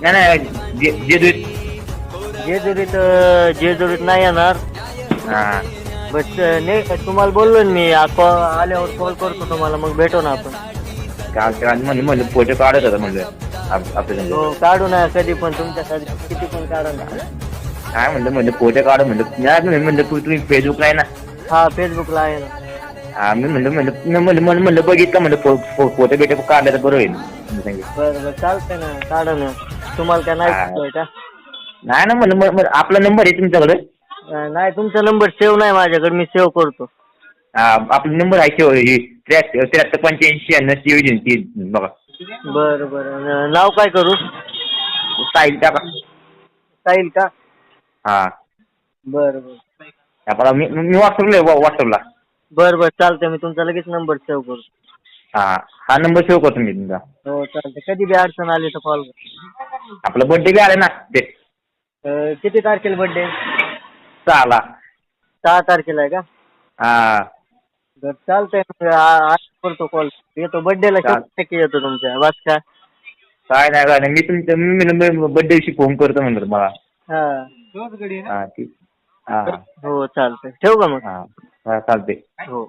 नाही नाही जेजुरीत. जेजुरीत नाही येणार. हा बट नाही तुम्हाला बोललो ना मी आल्यावर कॉल करतो तुम्हाला, मग भेटू ना आपण. काल म्हणलं फोटो काढत होता म्हणलं आपल्या. हो काढू ना कधी पण तुमच्यासाठी, किती पण काढा ना. काय म्हणलं फोटो काढ म्हणलं तुम्ही फेसबुकला आहे ना. हा फेसबुकला आहे ना. हा मी म्हणलं बघितलं म्हणलं फोटो बिटो काढला तर बरं होईल. बरं चालतंय ना, काढा ना. तुम्हाला काय नाही सुचतंय का? नाही ना म्हणलं आपला नंबर आहे तुमच्याकडे. नाही तुमचा नंबर सेव्ह नाही माझ्याकडे, मी सेव्ह करतो. आपला नंबर आहे 7385 बघा. बरं नाव काय करू? साहिल टाका. साहिल का? हा बरं आपला मी व्हॉट्सअपला. बरं चालतंय, मी तुमचा लगेच नंबर सेव्ह करतो. हा नंबर सेव्ह करतो मी तुमचा. हो चालतंय, कधी बी अडचण आली तर कॉल कर. आपला बर्थडे बी आला ना ते. किती तारखेला बर्थडे? 6 तारखेला आहे का? हा बरं चालतंय, आज करतो कॉल. येतो बर्थडेला 100% येतो तुमच्या. बस का? काय नाही मी बर्थडे दिवशी फोन करतो म्हणलं तुम्हाला. हा ठीक. हा हो चालतंय, ठेवू का मग? हा चालते. हो.